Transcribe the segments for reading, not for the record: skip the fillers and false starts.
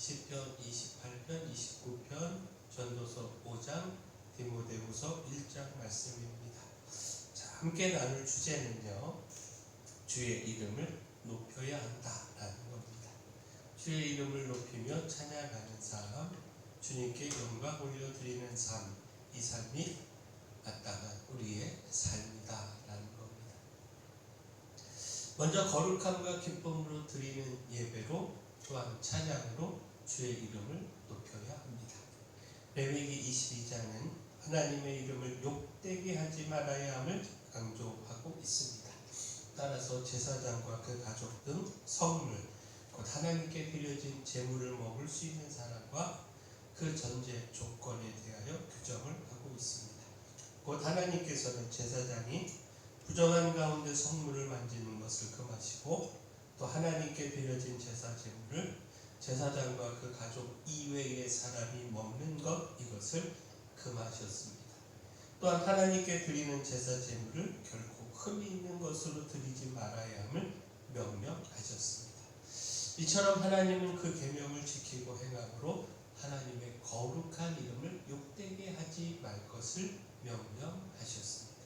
시편 28편, 29편, 전도서 5장, 디모데후서 1장 말씀입니다. 자, 함께 나눌 주제는요, 주의 이름을 높여야 한다라는 겁니다. 주의 이름을 높이며 찬양하는 삶, 주님께 영광 올려드리는 삶, 이 삶이 마땅한 우리의 삶이다라는 겁니다. 먼저 거룩함과 기쁨으로 드리는 예배로, 또한 찬양으로 주의 이름을 높여야 합니다. 레위기 22장은 하나님의 이름을 욕되게 하지 말아야 함을 강조하고 있습니다. 따라서 제사장과 그 가족 등 성물, 곧 하나님께 드려진 제물을 먹을 수 있는 사람과 그 전제 조건에 대하여 규정을 하고 있습니다. 곧 하나님께서는 제사장이 부정한 가운데 성물을 만지는 것을 금하시고, 또 하나님께 드려진 제사 제물을 제사장과 그 가족 이외의 사람이 먹는 것, 이것을 금하셨습니다. 또한 하나님께 드리는 제사 제물을 결코 흠이 있는 것으로 드리지 말아야 함을 명령하셨습니다. 이처럼 하나님은 그 계명을 지키고 행함으로 하나님의 거룩한 이름을 욕되게 하지 말 것을 명령하셨습니다.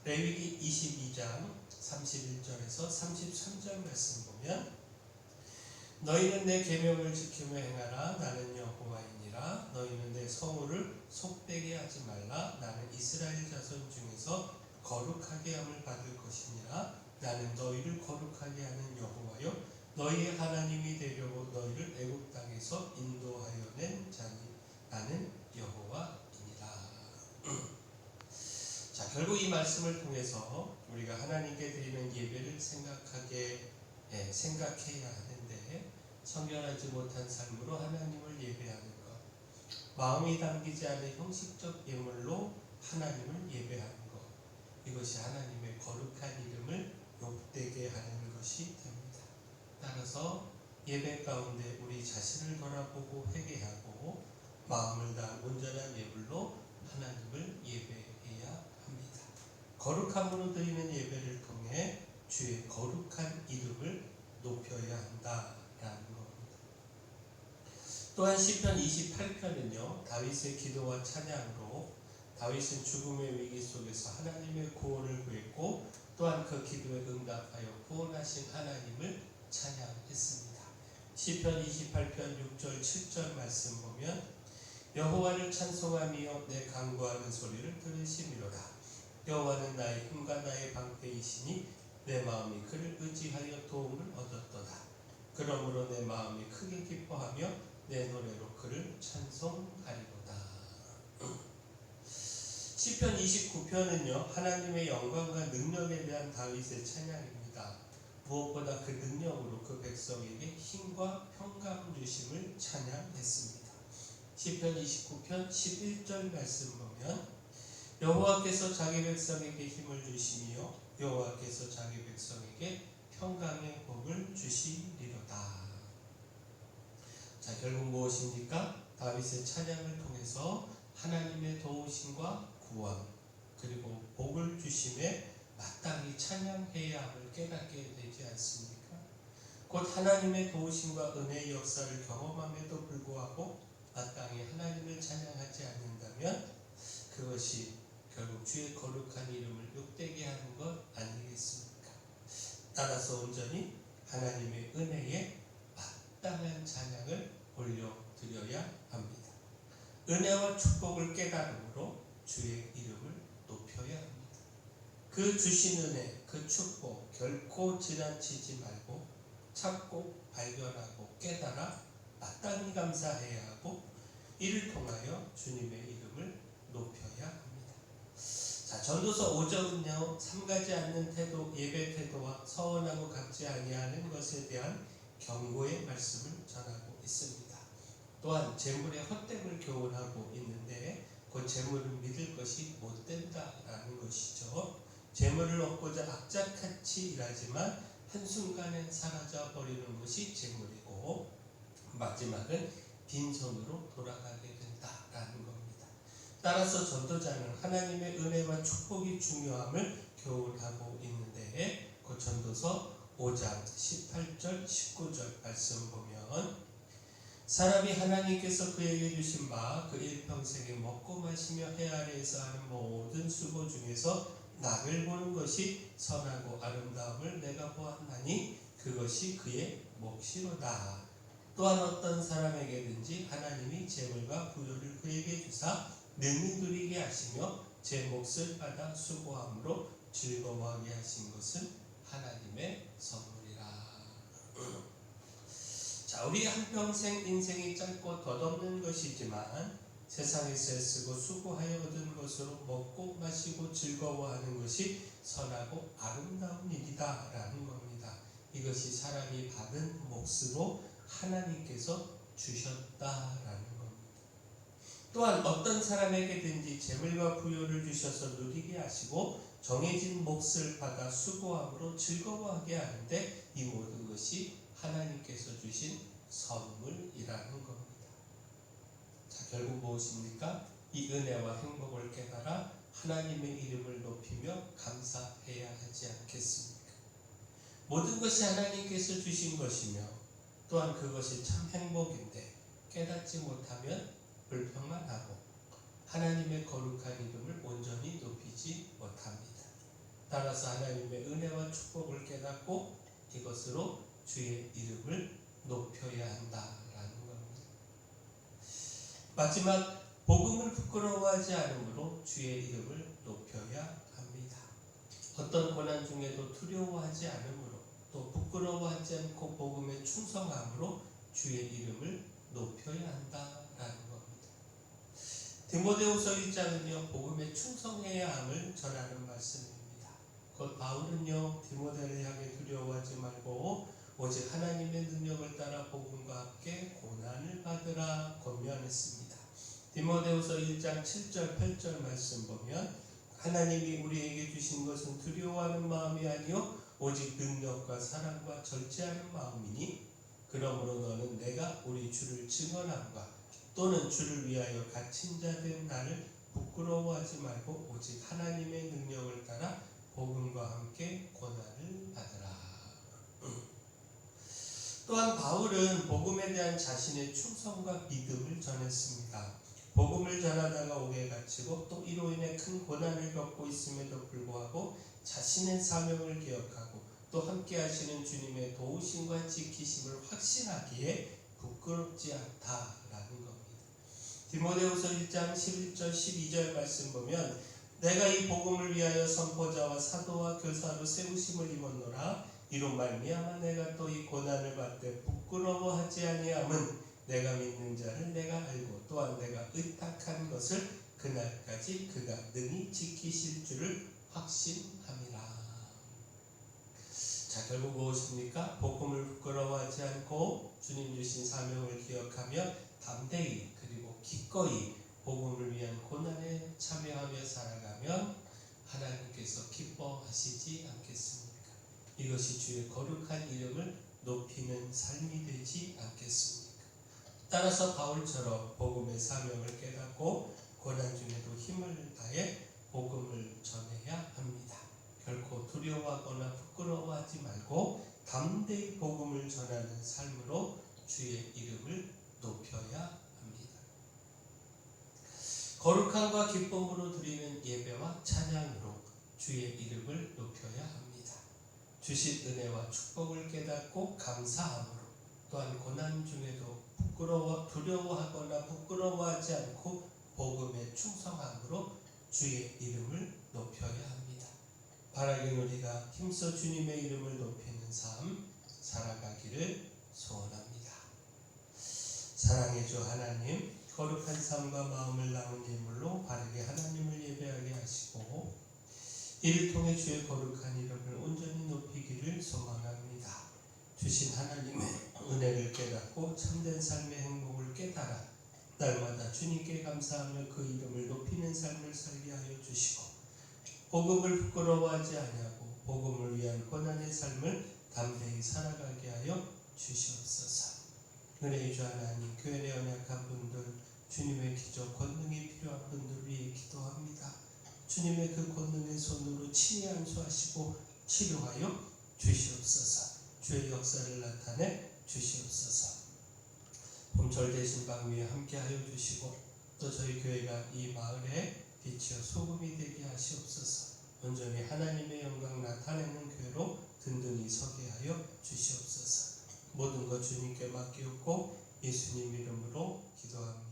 레위기 22장 31절에서 33절 말씀 보면, 너희는 내 계명을 지키며 행하라. 나는 여호와이니라. 너희는 내 성호를 속되게 하지 말라. 나는 이스라엘 자손 중에서 거룩하게 함을 받을 것이니라. 나는 너희를 거룩하게 하는 여호와요 너희의 하나님이 되려고 너희를 애굽 땅에서 인도하여 낸 자니 나는 여호와이니라. 자, 결국 이 말씀을 통해서 우리가 하나님께 드리는 예배를 생각해야 하는데, 성결하지 못한 삶으로 하나님을 예배하는 것, 마음이 담기지 않은 형식적 예물로 하나님을 예배하는 것, 이것이 하나님의 거룩한 이름을 욕되게 하는 것이 됩니다. 따라서 예배 가운데 우리 자신을 돌아보고 회개하고 마음을 다한 온전한 예물로 하나님을 예배해야 합니다. 거룩함으로 드리는 예배를 통해 주의 거룩한 이름을 높여야 한다라는 겁니다. 또한 시편 28편은요, 다윗의 기도와 찬양으로 다윗은 죽음의 위기 속에서 하나님의 구원을 구했고, 또한 그 기도에 응답하여 구원하신 하나님을 찬양했습니다. 시편 28편 6절 7절 말씀 보면, 여호와를 찬송하며 내 간구하는 소리를 들으시미로다. 여호와는 나의 힘과 나의 방패이시니 내 마음이 그를 의지하여 도움을 얻었도다. 그러므로 내 마음이 크게 기뻐하며 내 노래로 그를 찬송하리로다. 시편 29편은요, 하나님의 영광과 능력에 대한 다윗의 찬양입니다. 무엇보다 그 능력으로 그 백성에게 힘과 평강 주심을 찬양했습니다. 시편 29편 11절 말씀 보면, 여호와께서 자기 백성에게 힘을 주시며 여호와께서 자기 백성에게 평강의 복을 주시리로다. 자, 결국 무엇입니까? 다윗의 찬양을 통해서 하나님의 도우심과 구원, 그리고 복을 주심에 마땅히 찬양해야 함을 깨닫게 되지 않습니까? 곧 하나님의 도우심과 은혜의 역사를 경험함에도 불구하고 마땅히 하나님을 찬양하지 않는다면 그것이 결국 주의 거룩한 이름을 욕되게 하는 것 아니겠습니까? 따라서 온전히 하나님의 은혜에 마땅한 찬양을 올려드려야 합니다. 은혜와 축복을 깨달음으로 주의 이름을 높여야 합니다. 그 주신 은혜, 그 축복 결코 지나치지 말고 찾고 발견하고 깨달아 마땅히 감사해야 하고, 이를 통하여 주님의 이름을 높여야 합니다. 자, 전도서 5장은요, 삼가지 않는 태도, 예배 태도와 서원하고 같지 아니하는 것에 대한 경고의 말씀을 전하고 있습니다. 또한 재물의 헛됨을 교훈하고 있는데, 그 재물은 믿을 것이 못 된다라는 것이죠. 재물을 얻고자 악착같이 일하지만 한순간에 사라져 버리는 것이 재물이고, 마지막은 빈손으로 돌아가게 된다라는 겁니다. 따라서 전도자는 하나님의 은혜와 축복이 중요함을 교훈하고 있는데, 그 전도서 5장 18절 19절 말씀 보면, 사람이 하나님께서 그에게 주신 바 그 일평생에 먹고 마시며 해 아래에서 하는 모든 수고 중에서 낙을 보는 것이 선하고 아름다움을 내가 보았나니 그것이 그의 몫이로다. 또한 어떤 사람에게든지 하나님이 재물과 부요를 그에게 주사 능히 누리게 하시며 제 몫을 받아 수고함으로 즐거워하게 하신 것은 하나님의 선물이라. 자, 우리 한평생 인생이 짧고 덧없는 것이지만 세상에서 애쓰고 수고하여 얻은 것으로 먹고 마시고 즐거워하는 것이 선하고 아름다운 일이다 라는 겁니다. 이것이 사람이 받은 몫으로 하나님께서 주셨다라는 겁니다. 또한 어떤 사람에게든지 재물과 부요를 주셔서 누리게 하시고 정해진 몫을 받아 수고함으로 즐거워하게 하는데 이 모든 것이 하나님께서 주신 선물이라는 겁니다. 자, 결국 무엇입니까? 이 은혜와 행복을 깨달아 하나님의 이름을 높이며 감사해야 하지 않겠습니까? 모든 것이 하나님께서 주신 것이며 또한 그것이 참 행복인데 깨닫지 못하면 불평만 하고 하나님의 거룩한 이름을 온전히 높이지 못합니다. 따라서 하나님의 은혜와 축복을 깨닫고 이것으로 주의 이름을 높여야 한다라는 겁니다. 마지막, 복음을 부끄러워하지 않으므로 주의 이름을 높여야 합니다. 어떤 고난 중에도 두려워하지 않으므로 또 부끄러워하지 않고 복음에 충성함으로 주의 이름을 높여야 한다라는 겁니다. 디모데후서 1장은요 복음에 충성해야 함을 전하는 말씀입니다. 곧 바울은요 디모데를 향해 두려워하지 말고 오직 하나님의 능력을 따라 복음과 함께 고난을 받으라 권면했습니다. 디모데후서 1장 7절 8절 말씀 보면 하나님이 우리에게 주신 것은 두려워하는 마음이 아니요 오직 능력과 사랑과 절제하는 마음이니 그러므로 너는 내가 우리 주를 증언함과 또는 주를 위하여 갇힌 자 된 나를 부끄러워하지 말고 오직 하나님의 능력을 따라 복음과 함께 고난을 받으라. 또한 바울은 복음에 대한 자신의 충성과 믿음을 전했습니다. 복음을 전하다가 옥에 갇히고 또 이로 인해 큰 고난을 겪고 있음에도 불구하고 자신의 사명을 기억하고 또 함께 하시는 주님의 도우심과 지키심을 확신하기에 부끄럽지 않다라는 겁니다. 디모데후서 1장 11절 12절 말씀 보면 내가 이 복음을 위하여 선포자와 사도와 교사로 세우심을 입었노라. 이로 말미암아 내가 또 이 고난을 받되 부끄러워하지 아니함은 내가 믿는 자를 내가 알고 또한 내가 의탁한 것을 그날까지 그가 능히 지키실 줄을 확신함이라. 자, 결국 무엇입니까? 복음을 부끄러워하지 않고 주님 주신 사명을 기억하며 담대히 그리고 기꺼이 복음을 위한 고난에 참여하며 살아가면 하나님께서 기뻐하시지 않겠습니까? 이것이 주의 거룩한 이름을 높이는 삶이 되지 않겠습니까? 따라서 바울처럼 복음의 사명을 깨닫고 고난 중에도 힘을 다해 복음을 전해야 합니다. 결코 두려워하거나 부끄러워하지 말고 담대히 복음을 전하는 삶으로 주의 이름을 높여야 합니다. 거룩함과 기쁨으로 드리는 예배와 찬양으로 주의 이름을 높여야 합니다. 주신 은혜와 축복을 깨닫고 감사함으로 또한 고난 중에도 두려워하거나 부끄러워하지 않고 복음에 충성함으로 주의 이름을 높여야 합니다. 바라긴 우리가 힘써 주님의 이름을 높이는 삶 살아가기를 소원합니다. 사랑의 주 하나님, 거룩한 삶과 마음을 남은 예물로 바르게 하나님을 예배하게 하시고 이를 통해 주의 거룩한 이름을 온전히 높이기를 소망합니다. 주신 하나님의 은혜를 깨닫고 참된 삶의 행복을 깨달아 날마다 주님께 감사하며 그 이름을 높이는 삶을 살게 하여 주시고 복음을 부끄러워하지 아니하고 복음을 위한 고난의 삶을 담대히 살아가게 하여 주시옵소서. 은혜의 주 하나님, 교회 내 연약한 분들, 주님의 기적 권능이 필요한 분들 위해 기도합니다. 주님의 그 권능의 손으로 친히 안수하시고 치료하여 주시옵소서. 주의 역사를 나타내 주시옵소서. 봄철 되신 방 위에 함께하여 주시고 또 저희 교회가 이 마을에 빛이요 소금이 되게 하시옵소서. 온전히 하나님의 영광 나타내는 교회로 든든히 서게 하여 주시옵소서. 모든 것 주님께 맡기옵고 예수님 이름으로 기도합니다.